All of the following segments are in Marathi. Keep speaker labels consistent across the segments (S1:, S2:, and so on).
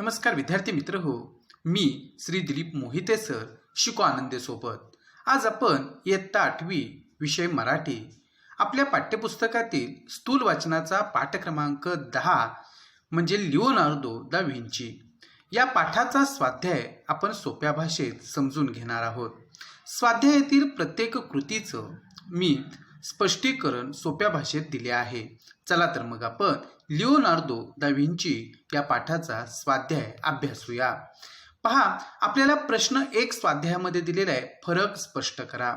S1: नमस्कार विद्यार्थी मित्र हो. मी श्री दिलीप मोहिते सर शिको आनंदे सोबत. आज आपण इयत्ता 8वी विषय मराठी आपल्या पाठ्यपुस्तकातील स्थूल वाचनाचा पाठ क्रमांक 10 म्हणजे लिओनार्दो दा विंची या पाठाचा स्वाध्याय आपण सोप्या भाषेत समजून घेणार आहोत. स्वाध्यायातील प्रत्येक कृतीचं मी स्पष्टीकरण सोप्या भाषेत दिले आहे. चला तर मग आपण लिओनार्दो दा विंची या पाठाचा स्वाध्याय अभ्यासूया. पहा, आपल्याला प्रश्न 1 स्वाध्यायामध्ये दिलेला आहे, फरक स्पष्ट करा.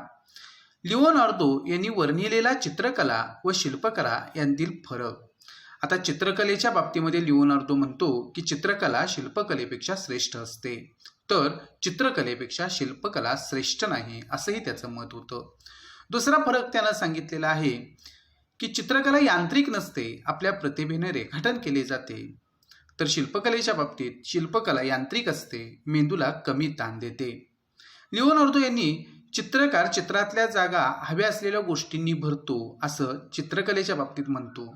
S1: लिओनार्दो यांनी वर्णिलेला चित्रकला व शिल्पकला यांतील फरक. आता चित्रकलेच्या बाबतीमध्ये लिओनार्दो म्हणतो की चित्रकला शिल्पकलेपेक्षा श्रेष्ठ असते, तर चित्रकलेपेक्षा शिल्पकला श्रेष्ठ नाही असंही त्याचं मत होतं. दुसरा फरक त्यानं सांगितलेला आहे की चित्रकला यांत्रिक नसते, आपल्या प्रतिभेने रेखाटन केले जाते, तर शिल्पकलेच्या बाबतीत शिल्पकला यांत्रिक असते, मेंदूला कमी ताण देते. लिओनार्दो यांनी चित्रकार चित्रातल्या जागा हव्या असलेल्या गोष्टींनी भरतो असं चित्रकलेच्या बाबतीत म्हणतो,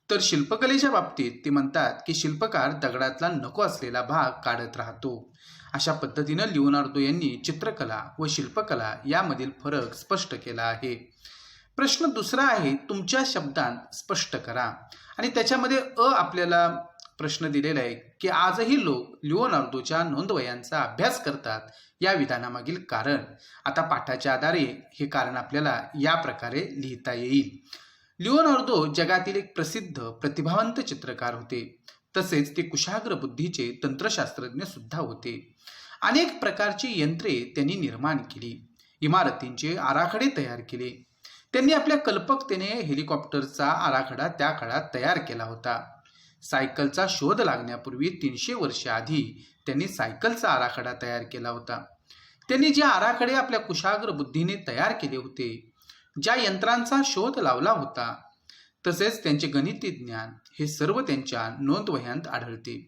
S1: तर शिल्पकलेच्या बाबतीत ते म्हणतात की शिल्पकार दगडातला नको असलेला भाग काढत राहतो. अशा पद्धतीनं लिओनार्दो यांनी चित्रकला व शिल्पकला यामधील फरक स्पष्ट केला आहे. प्रश्न दुसरा आहे, तुमच्या शब्दांत स्पष्ट करा. आणि त्याच्यामध्ये आपल्याला प्रश्न दिलेला आहे की आजही लोक लिओनार्दोच्या नोंदवह्यांचा अभ्यास करतात, या विधानामागील कारण. आता पाठाच्या आधारे हे कारण आपल्याला या प्रकारे लिहिता येईल. लिओनार्दो जगातील एक प्रसिद्ध प्रतिभावंत चित्रकार होते, तसेच ते कुशाग्र बुद्धीचे तंत्रशास्त्रज्ञ सुद्धा होते. अनेक प्रकारची यंत्रे त्यांनी निर्माण केली, इमारतींचे आराखडे तयार केले. त्यांनी आपल्या कल्पकतेने हेलिकॉप्टरचा आराखडा त्या काळात तयार केला होता. सायकलचा शोध लागण्यापूर्वी 300 वर्षे आधी त्यांनी सायकलचा आराखडा तयार केला होता. त्यांनी जे आराखडे आपल्या कुशाग्र बुद्धीने तयार केले होते, ज्या यंत्रांचा शोध लावला होता, तसेच त्यांचे गणिती ज्ञान, हे सर्व त्यांच्या नोंदवह्यांत आढळते.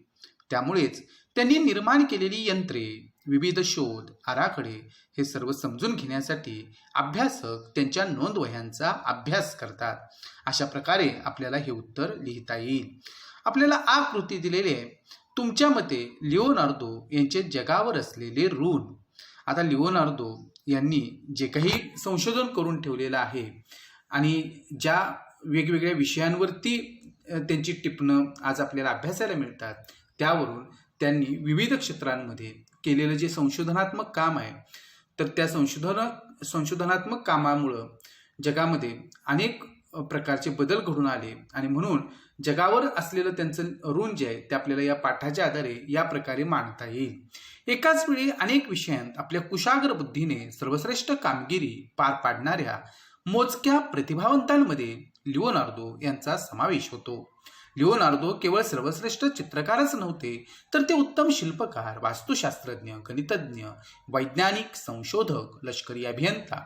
S1: त्यामुळेच त्यांनी निर्माण केलेली यंत्रे, विविध शोध, आराखडे हे सर्व समजून घेण्यासाठी अभ्यासक त्यांच्या नोंदवह्यांचा अभ्यास करतात. अशा प्रकारे आपल्याला हे उत्तर लिहिता येईल. आपल्याला आकृती दिलेली आहे. तुमच्या मते लिओनार्दो यांचे जगावर असलेले ऋण. आता लिओनार्दो यांनी जे काही संशोधन करून ठेवलेलं आहे आणि ज्या वेगवेगळ्या विषयांवरती त्यांची टिपणं आज आपल्याला अभ्यासायला मिळतात, त्यावरून त्यांनी विविध क्षेत्रांमध्ये केलेलं जे संशोधनात्मक काम आहे, तर त्या संशोधनात्मक कामामुळं जगामध्ये अनेक प्रकारचे बदल घडून आले आणि म्हणून जगावर असलेलं त्यांचं ऋण जे आहे ते आपल्याला या पाठाच्या आधारे या प्रकारे मांडता येईल. एकाच वेळी अनेक विषयांत आपल्या कुशाग्र बुद्धीने सर्वश्रेष्ठ कामगिरी पार पाडणाऱ्या मोजक्या प्रतिभावंतांमध्ये लिओनार्दो यांचा समावेश होतो. लिओनार्दो केवळ सर्वश्रेष्ठ चित्रकारच नव्हते, तर ते उत्तम शिल्पकार, वास्तुशास्त्रज्ञ, गणितज्ञ, वैज्ञानिक, संशोधक, लष्करी अभियंता,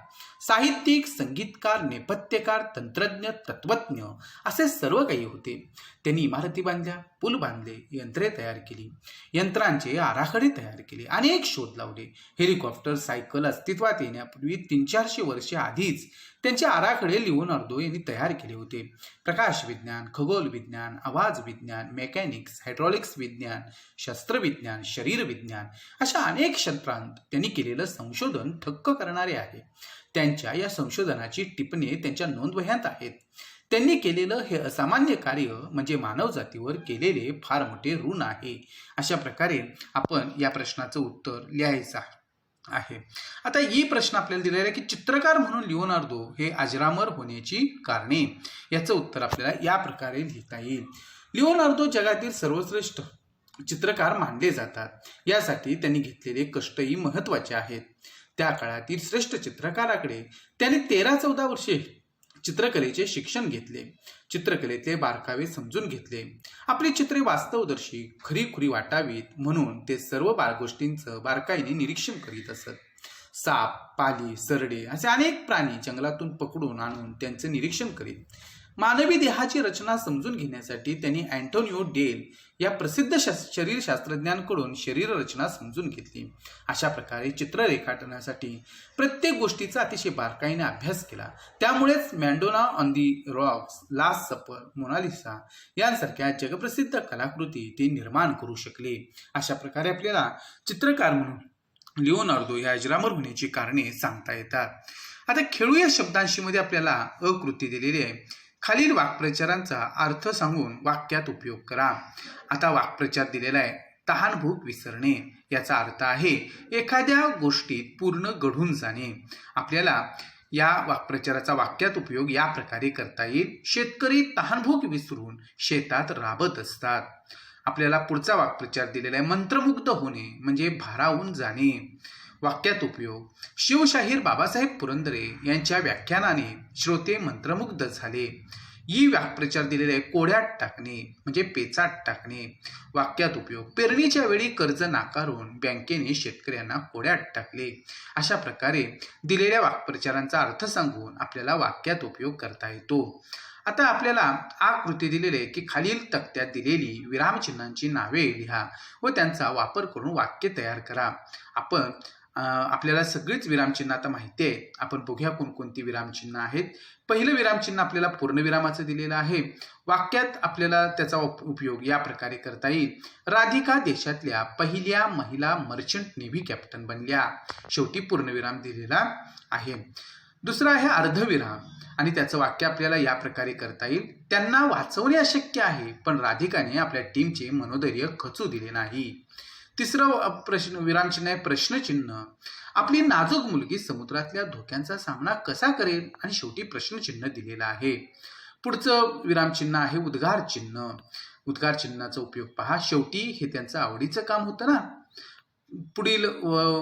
S1: साहित्यिक, संगीतकार, नेपथ्यकार, तंत्रज्ञ, तत्त्वज्ञ असे सर्व काही होते. त्यांनी इमारती बांधल्या, पूल बांधले, यंत्रे तयार केली, यंत्रांचे आराखडे तयार केले, अनेक शोध लावले. हेलिकॉप्टर, सायकल अस्तित्वात येण्यापूर्वी 300-400 वर्षे आधीच त्यांचे आराखडे लिओनार्दो यांनी तयार केले होते. प्रकाश विज्ञान, खगोल विज्ञान, आवाज विज्ञान, मेकॅनिक्स, हायड्रॉलिक्स विज्ञान, शस्त्रविज्ञान, शरीर विज्ञान अशा अनेक क्षेत्रांत त्यांनी केलेलं संशोधन थक्क करणारे आहे. त्यांच्या या संशोधनाची टिपणे त्यांच्या नोंदवह्यांत आहेत. त्यांनी केलेलं हे असामान्य कार्य म्हणजे मानवजातीवर केलेले फार मोठे ऋण आहे. अशा प्रकारे आपण या प्रश्नाचं उत्तर लिहायचं आहे. आता ही प्रश्न आपल्याला दिलेला आहे की चित्रकार म्हणून लिओनार्दो हे अजरामर होण्याची कारणे. याचं उत्तर आपल्याला या प्रकारे लिहिता येईल. लिओनार्दो जगातील सर्वश्रेष्ठ चित्रकार मानले जातात. यासाठी त्यांनी घेतलेले कष्टही महत्त्वाचे आहेत. त्या काळातील श्रेष्ठ चित्रकाराकडे त्याने 13-14 वर्षे चित्रकलेचे शिक्षण घेतले. चित्रकलेतले बारकावे समजून घेतले. आपली चित्रे वास्तवदर्शी, खरीखुरी वाटावीत म्हणून ते सर्व गोष्टींचं बारकाईने निरीक्षण करीत असत. साप, पाली, सरडे असे अनेक प्राणी जंगलातून पकडून आणून त्यांचे निरीक्षण करीत. मानवी देहाची रचना समजून घेण्यासाठी त्यांनी अँटोनियो डेल या प्रसिद्ध शरीरशास्त्रज्ञांकडून शरीर रचना समजून घेतली. अशा प्रकारे चित्र रेखाटण्यासाठी प्रत्येक गोष्टीचा अतिशय बारकाईने अभ्यास केला. त्यामुळेच Madonna on the Roxx, last सपर, मोनालिसा यांसारख्या जगप्रसिद्ध कलाकृती ते निर्माण करू शकले. अशा प्रकारे आपल्याला चित्रकार म्हणून लिओनार्दो या अजरामर होण्याची कारणे सांगता येतात. आता खेळू या शब्दांशी मध्ये आपल्याला अकृती दिलेली आहे. खालील वाक्प्रचारांचा अर्थ सांगून वाक्यात उपयोग करा. आता वाक्प्रचार दिलेला आहे. तहानभूक विसरणे याचा अर्थ आहे एखाद्या गोष्टीत पूर्ण गढून जाणे. आपल्याला या वाक्प्रचाराचा वाक्यात उपयोग या प्रकारे करता येईल. शेतकरी तहानभूक विसरून शेतात राबत असतात. आपल्याला पुढचा वाक्प्रचार दिलेला आहे. मंत्रमुग्ध होणे म्हणजे भारावून जाणे. वाक्यात उपयोग. शिवशाहीर बाबासाहेब पुरंदरे यांच्या व्याख्यानाने श्रोते मंत्रमुग्ध झाले. ही वाक्प्रचार दिलेले आहे. कोड्यात टाकणे म्हणजे पेचात टाकणे. वाक्यात उपयोग. पेरणीच्या वेळी कर्ज नाकारून बँकेने शेतकऱ्यांना कोड्यात टाकले. अशा प्रकारे दिलेल्या वाक्प्रचारांचा अर्थ सांगून आपल्याला वाक्यात उपयोग करता येतो. आता आपल्याला आकृती दिलेली आहे की खालील तक्त्यात दिलेली विरामचिन्हांची नावे लिहा व त्यांचा वापर करून वाक्य तयार करा. आपल्याला सगळीच विरामचिन्ह आता माहिती आहे. आपण बघूया कोणकोणती विरामचिन्ह आहेत. पहिलं विरामचिन्ह आपल्याला पूर्णविरामाचं दिलेलं आहे. वाक्यात आपल्याला त्याचा उपयोग या प्रकारे करता येईल. राधिका देशातल्या पहिल्या महिला मर्चंट नेव्ही कॅप्टन बनल्या. शेवटी पूर्णविराम दिलेला आहे. दुसरा आहे अर्धविराम आणि त्याचं वाक्य आपल्याला या प्रकारे करता येईल. त्यांना वाचवणे अशक्य आहे पण राधिकाने आपल्या टीमचे मनोधैर्य खचू दिले नाही. तिसरं विरामचिन्ह आहे प्रश्नचिन्ह. आपली नाजूक मुलगी समुद्रातल्या धोक्यांचा सामना कसा करेल आणि शेवटी प्रश्नचिन्ह दिलेला आहे. पुढचं विरामचिन्ह आहे उद्गार चिन्ह. उद्गार चिन्हाचा उपयोग पहा. शेवटी हे त्यांचं आवडीचं काम होतं ना. पुढील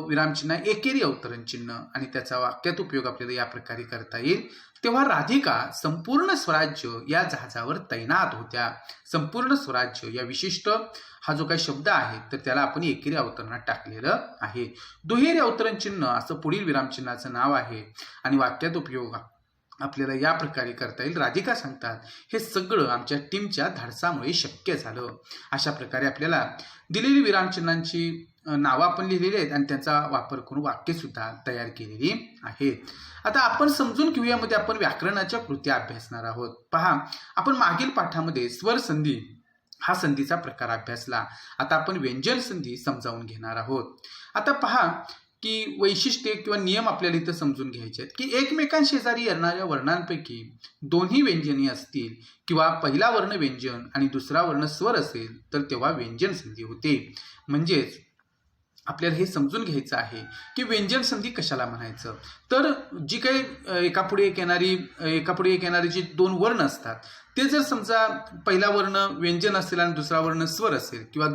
S1: विरामचिन्ह एकेरी अवतरण चिन्ह आणि त्याचा वाक्यात उपयोग आपल्याला या प्रकारे करता येईल. तेव्हा राधिका संपूर्ण स्वराज्य या जहाजावर तैनात होत्या. संपूर्ण स्वराज्य या विशिष्ट हा जो काही शब्द आहे तर त्याला आपण एकेरी अवतरणात टाकलेलं आहे. दुहेरी अवतरण चिन्ह असं पुढील विरामचिन्हाचं नाव आहे आणि वाक्यात उपयोग आपल्याला या प्रकारे करता येईल. राधिका सांगतात हे सगळं आमच्या टीमच्या धाडसामुळे शक्य झालं. अशा प्रकारे आपल्याला दिलेली विरामचिन्हांची नावं आपण लिहिलेली आहेत आणि त्यांचा वापर करून वाक्य सुद्धा तयार केलेली आहेत. आता आपण समजून घेऊयामध्ये आपण व्याकरणाच्या कृत्या अभ्यासणार आहोत. पहा, आपण मागील पाठामध्ये स्वर संधी हा संधीचा प्रकार अभ्यासला. आता आपण व्यंजन संधी समजावून घेणार आहोत. आता पहा की वैशिष्ट्ये किंवा नियम आपल्याला इथं समजून घ्यायचे आहेत की एकमेकांशेजारी येणाऱ्या वर्णांपैकी दोन्ही व्यंजने असतील किंवा पहिला वर्ण व्यंजन आणि दुसरा वर्ण स्वर असेल तर तेव्हा व्यंजन संधी होते. म्हणजेच आपल्याला हे समजून घ्यायचं आहे की व्यंजन संधी कशाला म्हणायचं. तर जी काही एकापुढे एक येणारी जी दोन वर्ण असतात ते जर समजा पहिला वर्ण व्यंजन असेल आणि दुसरा वर्ण स्वर असेल किंवा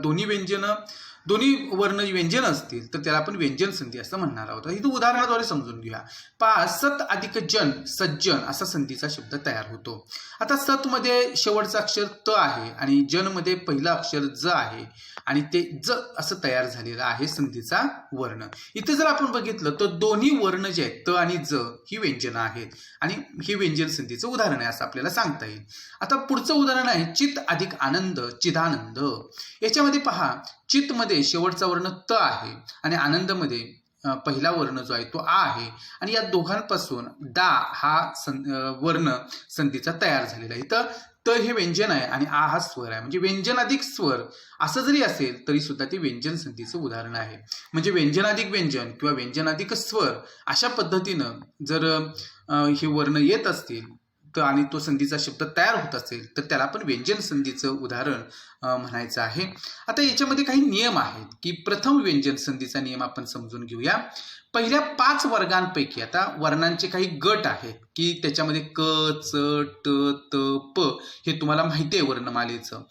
S1: दोन्ही वर्ण व्यंजन असतील तर त्याला आपण व्यंजन संधी असं म्हणणार आहोत. इथं उदाहरणाद्वारे समजून घेऊया. पहा, सत अधिक जन सज्जन असा संधीचा शब्द तयार होतो. आता सत मध्ये शेवटचं अक्षर त आहे आणि जन मध्ये पहिलं अक्षर ज आहे आणि ते ज असं तयार झालेलं आहे संधीचा वर्ण. इथे जर आपण बघितलं तर दोन्ही वर्ण जे आहेत त आणि ज ही व्यंजनं आहेत आणि ही व्यंजन संधीचं उदाहरण आहे असं आपल्याला सांगता येईल. आता पुढचं उदाहरण आहे चित अधिक आनंद चिदानंद. याच्यामध्ये पहा, चित मध्ये शेवटचा वर्ण त आहे आणि आनंद मध्ये पहिला वर्ण जो आहे तो आ आहे आणि या दोघांपासून दा हा वर्ण संधीचा तयार झालेला आहे. इथं त हे व्यंजन आहे आणि आ हा स्वर आहे. म्हणजे व्यंजन अधिक स्वर असं जरी असेल तरी सुद्धा ते व्यंजन संधीचं उदाहरण आहे. म्हणजे व्यंजन अधिक व्यंजन किंवा व्यंजन अधिक स्वर अशा पद्धतीनं जर हे वर्ण येत असतील तर आणि तो संधीचा शब्द तयार होत असेल तर त्याला आपण व्यंजन संधीचं उदाहरण म्हणायचं आहे. आता याच्यामध्ये काही नियम आहेत की प्रथम व्यंजन संधीचा नियम आपण समजून घेऊया. पहिल्या 5 वर्गांपैकी आता वर्णांचे काही गट आहेत की त्याच्यामध्ये क च ट त प हे तुम्हाला माहिती आहे वर्णमालेचं.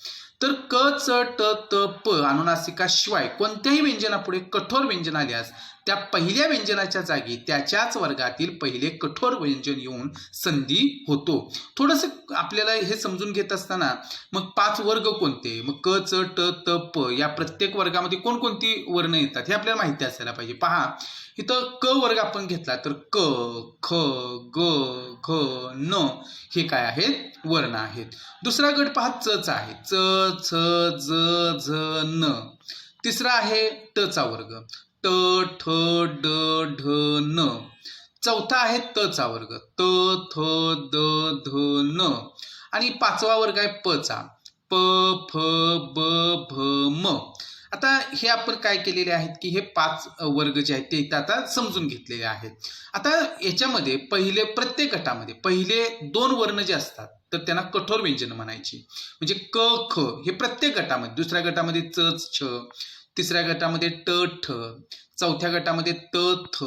S1: तर क च ट त प अनुनासिकाशिवाय कोणत्याही व्यंजनापुढे कठोर व्यंजन आल्यास त्या पहिल्या व्यंजनाच्या जागी त्याच्याच वर्गातील पहिले कठोर व्यंजन येऊन संधी होतो. थोडंसं आपल्याला हे समजून घेत असताना मग 5 वर्ग कोणते, मग क च ट त प या प्रत्येक वर्गामध्ये कोणकोणती वर्ण येतात हे आपल्याला माहिती असायला पाहिजे. पहा, इथं क वर्ग आपण घेतला तर क, ख, ग, घ, न हे काय आहेत वर्ण आहेत. दुसरा गट पहा चच आहे, च, छ, ज, झ, न. तिसरा आहे टचा वर्ग, ट, ठ, ड, ढ, न. चौथा आहे तचा वर्ग, त, थ, द, ध, न. आणि पाचवा वर्ग आहे पचा, प, फ, ब, भ, म. आता हे आपण काय केलेले आहेत की हे 5 वर्ग जे आहेत ते इथं आता समजून घेतलेले आहेत. आता याच्यामध्ये प्रत्येक गटामध्ये पहिले 2 वर्ण जे असतात तर त्यांना कठोर व्यंजन म्हणायची. म्हणजे क, ख हे प्रत्येक गटामध्ये, दुसऱ्या गटामध्ये च, छ, तिसऱ्या गटामध्ये ट, ठ, चौथ्या गटामध्ये त, थ,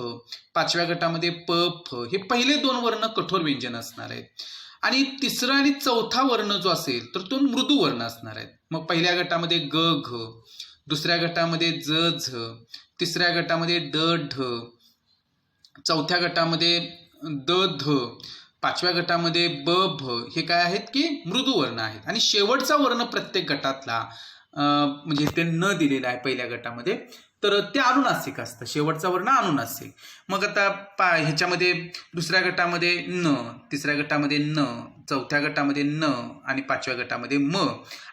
S1: पाचव्या गटामध्ये प, फ हे पहिले 2 वर्ण कठोर व्यंजन असणार आहेत. आणि तिसरा आणि चौथा वर्ण जो असेल तर तो मृदू वर्ण असणार आहे. मग पहिल्या गटामध्ये ग, घ, दुसऱ्या गटामध्ये ज, झ, तिसऱ्या गटामध्ये ड, ढ, चौथ्या गटामध्ये द, ध, पाचव्या गटामध्ये ब, भ हे काय आहेत की मृदू वर्ण आहेत. आणि शेवटचा वर्ण प्रत्येक गटातला म्हणजे ते न दिलेला आहे पहिल्या गटामध्ये तर ते अनुनासिक असतं, शेवटचा वर्ण अनुनासिक. मग आता ह्याच्यामध्ये दुसऱ्या गटामध्ये न, तिसऱ्या गटामध्ये न, चौथ्या गटामध्ये न आणि पाचव्या गटामध्ये म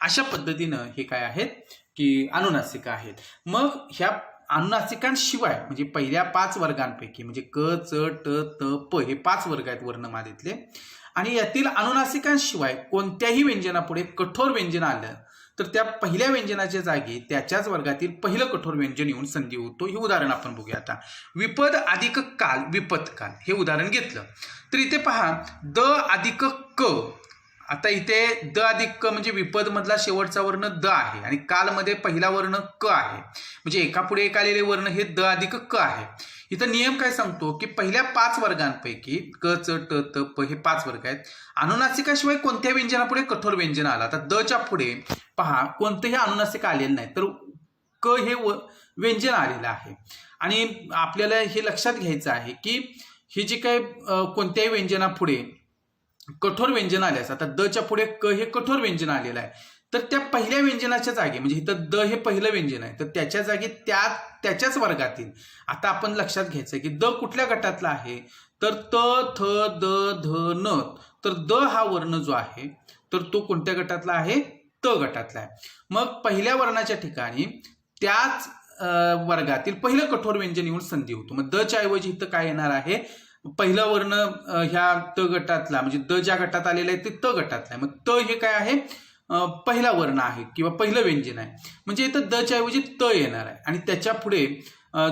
S1: अशा पद्धतीनं हे काय आहेत की अनुनासिक आहेत. मग ह्या अनुनासिकांशिवाय म्हणजे पहिल्या 5 वर्गांपैकी म्हणजे क, च, ट, त, प हे 5 वर्ग आहेत वर्णमालेतले. आणि यातील अनुनासिकांशिवाय कोणत्याही व्यंजनापुढे कठोर व्यंजन आलं तर त्या पहिल्या व्यंजनाच्या जागी त्याच्याच वर्गातील पहिलं कठोर व्यंजन येऊन संधी होतो. हे उदाहरण आपण बघूया आता. विपद अधिक काल, विपत काल हे उदाहरण घेतलं तर इथे पहा द अधिक क. आता इथे द अधिक क म्हणजे विपद मधला शेवटचा वर्ण द आहे आणि कालमध्ये पहिला वर्ण क आहे. म्हणजे एकापुढे एक आलेले वर्ण हे द अधिक क आहे. इथं नियम काय सांगतो की पहिल्या 5 वर्गांपैकी क, च, ट, त, प हे 5 वर्ग आहेत. अनुनासिकाशिवाय कोणत्या व्यंजनापुढे कठोर व्यंजन आला तर दच्या पुढे पहा कोणतंही अनुनासिक आलेलं नाही तर क हे व्यंजन आलेलं आहे. आणि आपल्याला हे लक्षात घ्यायचं आहे की हे जे काय कोणत्याही व्यंजनापुढे कठोर व्यंजन आले असतात, आता दच्या पुढे क हे कठोर व्यंजन आलेलं आहे तर त्या पहिल्या व्यंजनाच्या जागी म्हणजे इथं द हे पहिलं व्यंजन आहे तर त्याच्या जागी त्याच्याच वर्गातील आता आपण लक्षात घ्यायचं की द कुठल्या गटातला आहे तर त, थ, द, ध, न. तर द हा वर्ण जो आहे तर तो कोणत्या गटातला आहे त गटातला आहे. मग पहिल्या वर्णाच्या ठिकाणी त्याच वर्गातील पहिलं कठोर व्यंजन येऊन संधी होतो. मग दच्या ऐवजी इथं काय येणार आहे पहिला वर्ण ह्या त गटातला म्हणजे द ज्या गटात आलेला आहे ते त गटातला आहे. मग त हे काय आहे पहिला वर्ण आहे किंवा पहिलं व्यंजन आहे म्हणजे इथं दच्या ऐवजी त येणार आहे आणि त्याच्या पुढे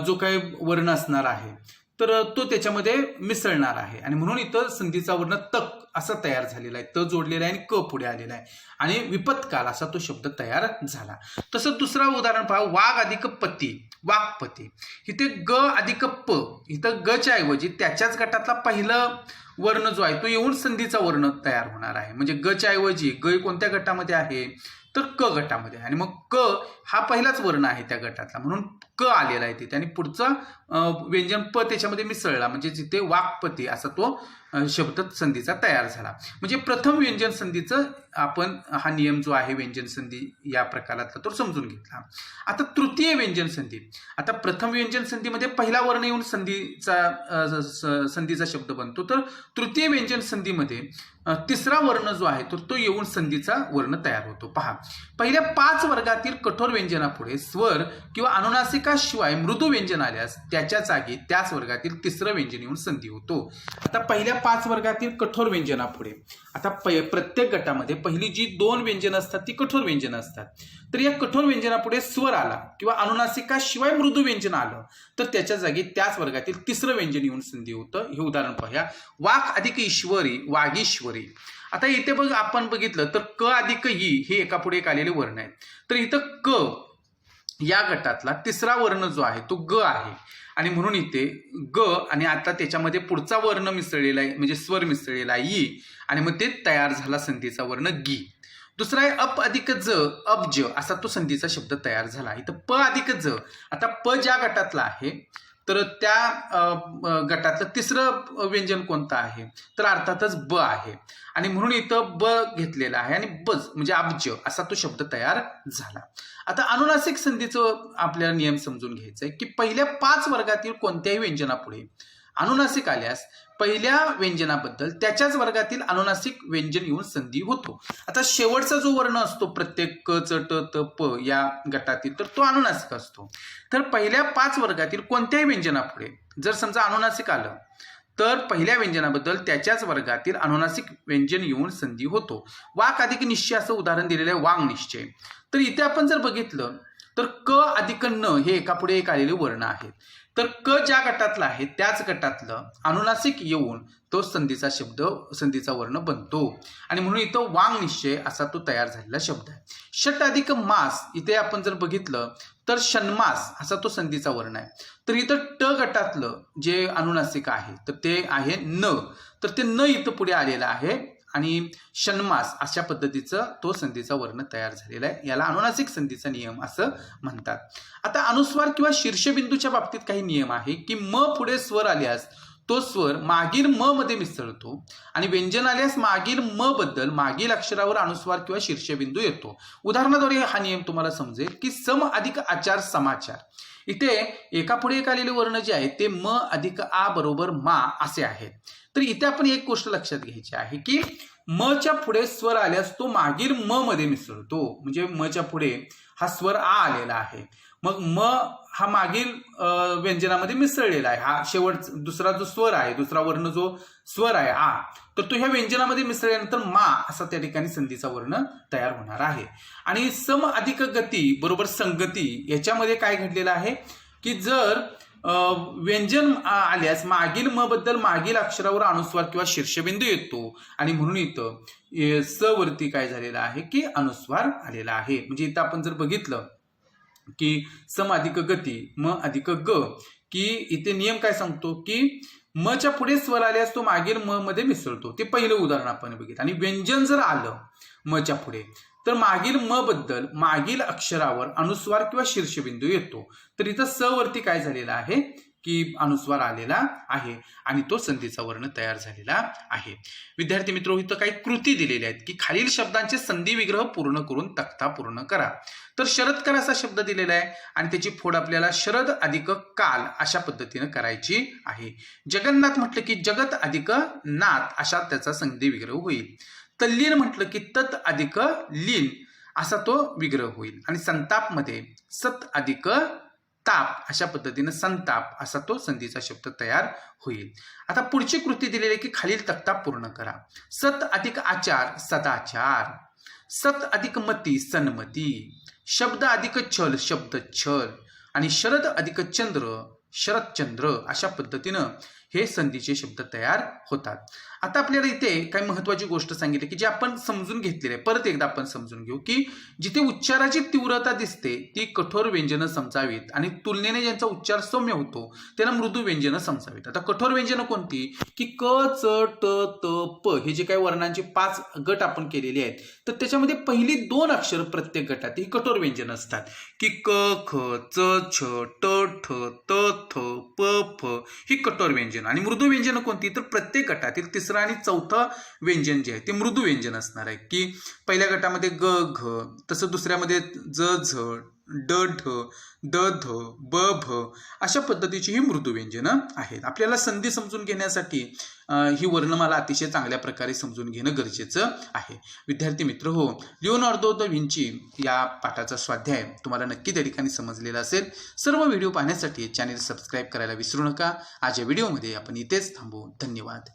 S1: जो काही वर्ण असणार आहे तर तो त्याच्यामध्ये मिसळणार आहे आणि म्हणून इथं संधीचा वर्ण तक असा तयार झालेला आहे. त जोडलेला आहे आणि क पुढे आलेला आहे आणि विपत्काल असा तो शब्द तयार झाला. तसं दुसरं उदाहरण पहा वाघ अधिक पती, वाघपती. इथे ग अधिक प, इथं गच्या ऐवजी त्याच्याच गटातला पहिलं वर्ण जो आहे तो येऊन संधीचा वर्ण तयार होणार आहे. म्हणजे गच्या ऐवजी ग कोणत्या गटामध्ये आहे तर क गटामध्ये आणि मग क हा पहिलाच वर्ण आहे त्या गटातला म्हणून क आलेला आहे तिथे आणि पुढचा व्यंजन प त्याच्यामध्ये मिसळला म्हणजे जिथे वाक्पती असा तो शब्द संधीचा तयार झाला. म्हणजे प्रथम व्यंजन संधीचं आपण हा नियम जो आहे व्यंजन संधी या प्रकारातला तो समजून घेतला. आता तृतीय व्यंजन संधी. आता प्रथम व्यंजन संधीमध्ये पहिला वर्ण येऊन संधीचा शब्द बनतो तर तृतीय व्यंजन संधीमध्ये तिसरा वर्ण जो आहे तर तो येऊन संधीचा वर्ण तयार होतो. पहा पहिल्या 5 वर्गातील कठोर व्यंजनापुढे स्वर किंवा अनुनासिकाशिवाय मृदू व्यंजन आल्यास त्याच्या जागी त्याच वर्गातील तिसरं व्यंजन येऊन संधी होतो. आता पहिल्या 5 वर्गातील कठोर व्यंजनापुढे आता प्रत्येक गटामध्ये पहिली जी 2 व्यंजन असतात ती कठोर व्यंजन असतात तर या कठोर व्यंजनापुढे स्वर आला किंवा अनुनासिकाशिवाय मृदू व्यंजन आलं तर त्याच्या जागी त्याच वर्गातील तिसरं व्यंजन येऊन संधी होतं. हे उदाहरण पाहूया. वाक अधिक ईश्वरी, वागीश्वरी. आता इथे बघ आपण बघितलं तर क अधिक ई हे एकापुढे एक आलेले वर्ण आहेत तर इथं क या गटातला तिसरा वर्ण जो आहे तो ग आहे आणि म्हणून इथे ग आणि आता त्याच्यामध्ये पुढचा वर्ण मिसळलेला आहे म्हणजे स्वर मिसळलेला आहे ई आणि मग ते तयार झाला संधीचा वर्ण गी. दुसरा आहे अप अधिक ज, अब्ज असा तो संधीचा शब्द तयार झाला. इथं प अधिक ज. आता प ज्या गटातला आहे तर त्या गटातलं तिसरं व्यंजन कोणतं आहे तर अर्थातच ब आहे आणि म्हणून इथं ब घेतलेला आहे आणि बज म्हणजे अब्ज असा तो शब्द तयार झाला. आता अनुनासिक संधीचं आपल्याला नियम समजून घ्यायचा आहे की पहिल्या 5 वर्गातील कोणत्याही व्यंजनापुढे अनुनासिक आल्यास पहिल्या व्यंजनाबद्दल त्याच्याच वर्गातील अनुनासिक व्यंजन येऊन संधी होतो. आता शेवटचा जो वर्ण असतो प्रत्येक क च ट त प या गटातील तर तो अनुनासिक असतो. तर पहिल्या 5 वर्गातील कोणत्याही व्यंजनापुढे जर समजा अनुनासिक आलं तर पहिल्या व्यंजनाबद्दल त्याच्याच वर्गातील अनुनासिक व्यंजन येऊन संधी होतो. वाक अधिक निश्चय असं उदाहरण दिलेलं आहे वांग निश्चय. तर इथे आपण जर बघितलं तर क अधिक न हे एकापुढे एक आलेले वर्ण आहेत. तर क ज्या गटातला आहे त्याच गटातलं अनुनासिक येऊन तो संधीचा शब्द संधीचा वर्ण बनतो आणि म्हणून इथं वांग निश्चय असा तो तयार झालेला शब्द आहे. षट अधिक मास इथे आपण जर बघितलं तर षण्मास असा तो संधीचा वर्ण आहे. तर इथं ट गटातलं जे अनुनासिक आहे तर ते आहे न. तर ते न इथं पुढे आलेलं आहे आणि षण्मास अशा पद्धतीचं तो संधीचा वर्ण तयार झालेला आहे. याला अनुनासिक संधीचा नियम असं म्हणतात. आता अनुस्वार किंवा शीर्षबिंदूच्या बाबतीत काही नियम आहे की म पुढे स्वर आल्यास तो स्वर मागील म मध्ये मिसळतो आणि व्यंजन आल्यास मागील म बद्दल मागील अक्षरावर अनुस्वार किंवा शीर्षबिंदू येतो. उदाहरणाद्वारे हा नियम तुम्हाला समजेल की सम अधिक आचार समाचार. इथे एकापुढे एक आलेले वर्ण जे आहे ते म अधिक आ बरोबर मा असे आहेत. तर इथे आपण एक गोष्ट लक्षात घ्यायची आहे की म च्या पुढे स्वर आल्यास तो मागील म मध्ये मिसळतो. म्हणजे म च्या पुढे हा स्वर आ आलेला आहे मग म हा मागील व्यंजनामध्ये मिसळलेला आहे. हा शेवट दुसरा जो स्वर आहे दुसरा वर्ण जो स्वर आहे आ तर तो ह्या व्यंजनामध्ये मिसळल्यानंतर मा असा त्या ठिकाणी संधीचा वर्ण तयार होणार आहे. आणि सम अधिक गती बरोबर संगती याच्यामध्ये काय घडलेलं आहे की जर व्यंजन आल्यास मागील म बद्दल मागील अक्षरावर अनुस्वार किंवा शीर्षबिंदू येतो आणि म्हणून इथं स वरती काय झालेलं आहे की अनुस्वार आलेला आहे. म्हणजे इथं आपण जर बघितलं की सम अधिक गती म अधिक ग की इथे नियम काय सांगतो की म च्या पुढे स्वर आल्यास तो मागील म मध्ये मिसळतो. ते पहिलं उदाहरण आपण बघितलं. आणि व्यंजन जर आलं म च्या पुढे तर मागील म बद्दल मागील अक्षरावर अनुस्वार किंवा शीर्षबिंदू येतो. तर इथं स वरती काय झालेला आहे की अनुस्वार आलेला आहे आणि तो संधीचा वर्ण तयार झालेला आहे. विद्यार्थी मित्र इथं काही कृती दिलेल्या आहेत की खालील शब्दांचे संधी विग्रह पूर्ण करून तक्ता पूर्ण करा. तर शरदकर असा शब्द दिलेला आहे आणि त्याची फोड आपल्याला शरद अधिक काल अशा पद्धतीने करायची आहे. जगन्नाथ म्हटलं की जगत अधिक नाथ अशा त्याचा संधी विग्रह होईल. तल्लीन म्हटलं की तत अधिक लीन असा तो विग्रह होईल. आणि संताप मध्ये सत अधिक ताप अशा पद्धतीने संताप असा तो संधीचा शब्द तयार होईल. आता पुढची कृती दिलेली आहे की खालील तक्ता पूर्ण करा. सत अधिक आचार सदाचार. सत अधिक मती सन्मती. शब्द अधिक छल शब्द छल. आणि शरद अधिक चंद्र शरदचंद्र अशा पद्धतीनं हे संधीचे शब्द तयार होतात. आता आपल्याला इथे काही महत्वाची गोष्ट सांगितली की जे आपण समजून घेतलेली आहे. परत एकदा आपण समजून घेऊ की जिथे उच्चाराची तीव्रता दिसते ती कठोर व्यंजनं समजावीत आणि तुलनेने ज्यांचा उच्चार सौम्य होतो त्यांना मृदू व्यंजनं समजावीत. आता कठोर व्यंजनं कोणती की क च ट त प हे जे काही वर्णांचे 5 गट आपण केलेले आहेत तर त्याच्यामध्ये पहिली 2 अक्षर प्रत्येक गटात ही कठोर व्यंजनं असतात की क ख च छ ट ठ त थ प फ ही कठोर व्यंजन. आणि मृदू व्यंजन कोणती तर प्रत्येक गटातील तिसरं आणि चौथं व्यंजन जे आहे ते मृदू व्यंजन असणार आहे की पहिल्या गटामध्ये ग घ तसं दुसऱ्यामध्ये ज झ ड ढ द ध ब भ अशा पद्धतीची ही मृदू व्यंजनं आहेत. आपल्याला संधी समजून घेण्यासाठी ही वर्णमाला अतिशय चांगल्या प्रकारे समजून घेणं गरजेचं आहे. विद्यार्थी मित्र हो, लिओनार्दो द विंची या पाठाचा स्वाध्याय तुम्हाला नक्की त्या ठिकाणी समजलेला असेल. सर्व व्हिडिओ पाहण्यासाठी चॅनेल सबस्क्राईब करायला विसरू नका. आज या व्हिडिओमध्ये आपण इथेच थांबू. धन्यवाद.